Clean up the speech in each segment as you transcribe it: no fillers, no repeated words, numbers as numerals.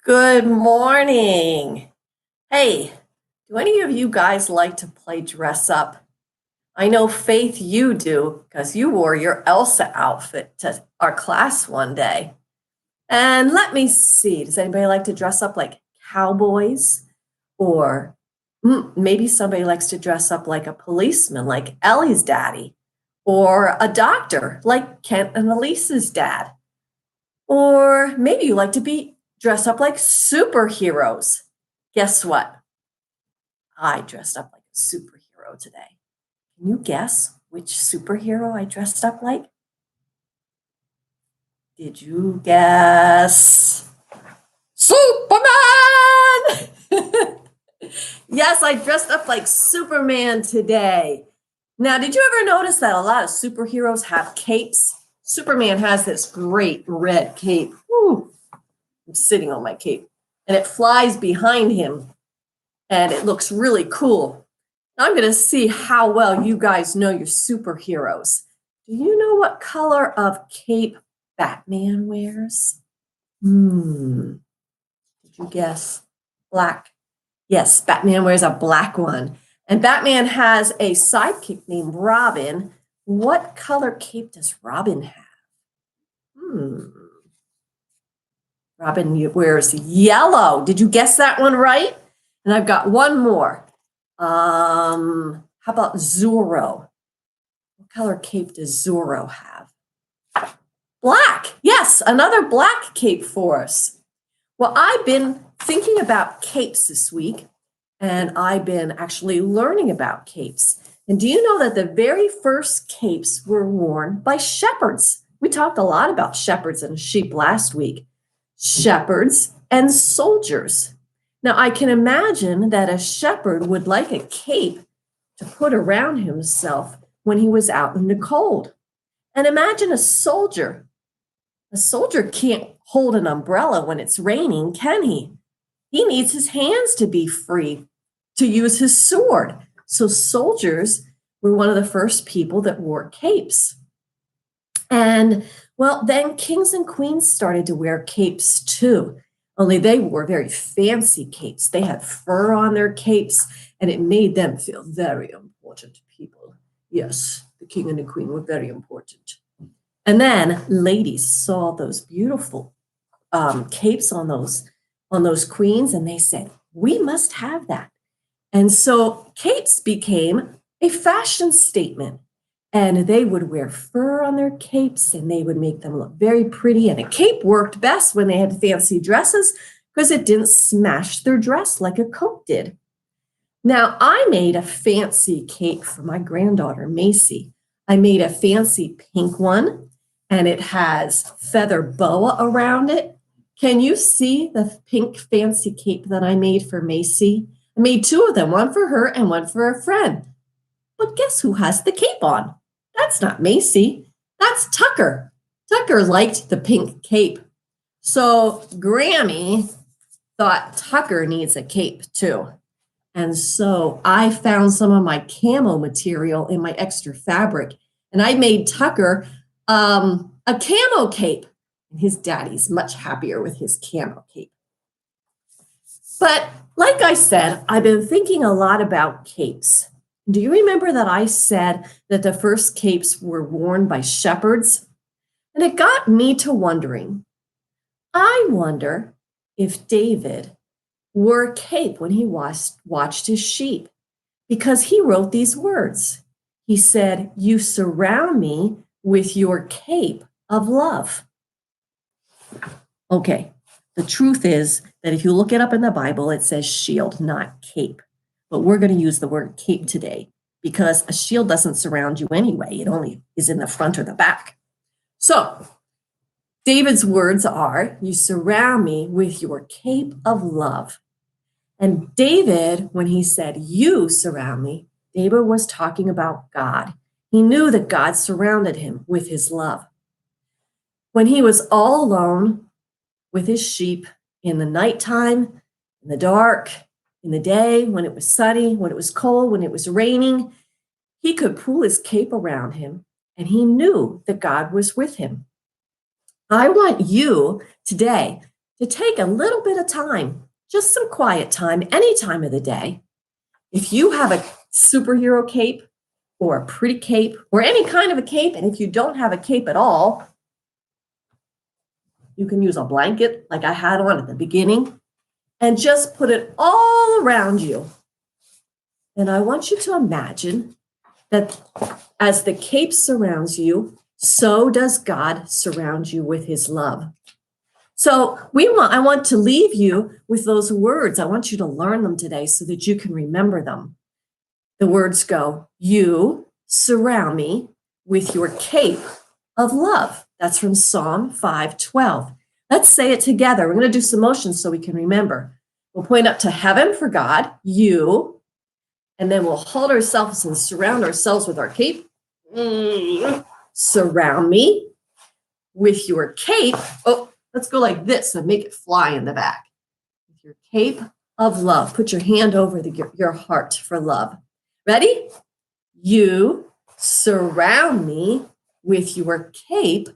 Good morning. Hey, do any of you guys like to play dress up? I know, Faith, you do, because you wore your Elsa outfit to our class one day. And let me see, does anybody like to dress up like cowboys? Or maybe somebody likes to dress up like a policeman, like Ellie's daddy, or a doctor, like Kent and Elise's dad. Or maybe you like to be dressed up like superheroes. Guess what? I dressed up like a superhero today. Can you guess which superhero I dressed up like? Did you guess? Superman! Yes, I dressed up like Superman today. Now, did you ever notice that a lot of superheroes have capes? Superman has this great red cape. Whew, I'm sitting on my cape. And it flies behind him. And it looks really cool. Now I'm going to see how well you guys know your superheroes. Do you know what color of cape Batman wears? Did you guess? Black. Yes, Batman wears a black one. And Batman has a sidekick named Robin. What color cape does Robin have? Robin wears yellow. Did you guess that one right? And I've got one more. How about Zorro? What color cape does Zorro have? Black. Yes, another black cape for us. Well, I've been thinking about capes this week, and I've been actually learning about capes. And do you know that the very first capes were worn by shepherds? We talked a lot about shepherds and sheep last week. Shepherds and soldiers. Now, I can imagine that a shepherd would like a cape to put around himself when he was out in the cold. And imagine a soldier. A soldier can't hold an umbrella when it's raining, can he? He needs his hands to be free to use his sword. So soldiers were one of the first people that wore capes. And well, then kings and queens started to wear capes too. Only they wore very fancy capes. They had fur on their capes, and it made them feel very important people. Yes, the king and the queen were very important. And then ladies saw those beautiful capes on those queens, and they said, "We must have that." And so capes became a fashion statement. And they would wear fur on their capes and they would make them look very pretty. And a cape worked best when they had fancy dresses because it didn't smash their dress like a coat did. Now, I made a fancy cape for my granddaughter, Macy. I made a fancy pink one and it has feather boa around it. Can you see the pink fancy cape that I made for Macy? I made two of them, one for her and one for a friend. But guess who has the cape on? That's not Macy. That's Tucker. Tucker liked the pink cape. So Grammy thought Tucker needs a cape too. And so I found some of my camo material in my extra fabric, and I made Tucker a camo cape. And his daddy's much happier with his camo cape. But like I said, I've been thinking a lot about capes. Do you remember that I said that the first capes were worn by shepherds? And it got me to wondering. I wonder if David wore a cape when he watched his sheep, because he wrote these words. He said, "You surround me with your cape of love." Okay, the truth is that if you look it up in the Bible, it says shield, not cape. But we're going to use the word cape today because a shield doesn't surround you anyway. It only is in the front or the back. So David's words are, "You surround me with your cape of love." And David, when he said, "You surround me," David was talking about God. He knew that God surrounded him with his love. When he was all alone with his sheep in the nighttime, in the dark, in the day, when it was sunny, when it was cold, when it was raining, he could pull his cape around him and he knew that God was with him. I want you today to take a little bit of time, just some quiet time, any time of the day. If you have a superhero cape or a pretty cape or any kind of a cape, and if you don't have a cape at all, you can use a blanket like I had on at the beginning and just put it all around you. And I want you to imagine that as the cape surrounds you, so does God surround you with his love. So I want to leave you with those words. I want you to learn them today so that you can remember them. The words go, you surround me with your cape of love. That's from Psalm 5:12. Let's say it together. We're going to do some motions so we can remember. We'll point up to heaven for God, you, and then we'll hold ourselves and surround ourselves with our cape. Surround me with your cape. Oh, let's go like this and make it fly in the back. With your cape of love. Put your hand over your heart for love. Ready? You surround me with your cape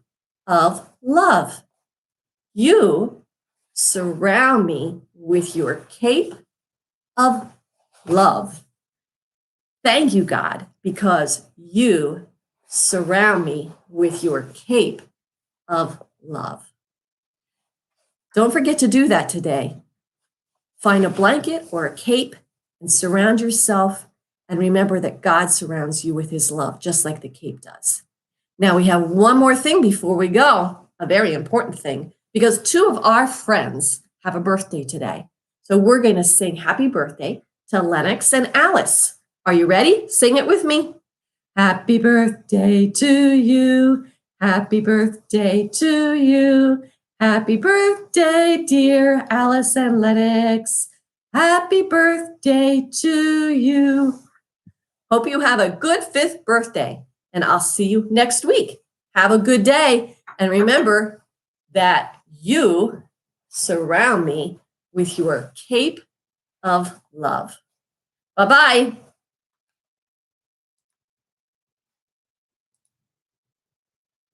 of love. You surround me with your cape of love. Thank you, God, because you surround me with your cape of love. Don't forget to do that today. Find a blanket or a cape and surround yourself, and remember that God surrounds you with his love, just like the cape does. Now we have one more thing before we go, a very important thing, because two of our friends have a birthday today. So we're going to sing happy birthday to Lennox and Alice. Are you ready? Sing it with me. Happy birthday to you. Happy birthday to you. Happy birthday, dear Alice and Lennox. Happy birthday to you. Hope you have a good 5th birthday, and I'll see you next week. Have a good day, and remember that you surround me with your cape of love. Bye-bye.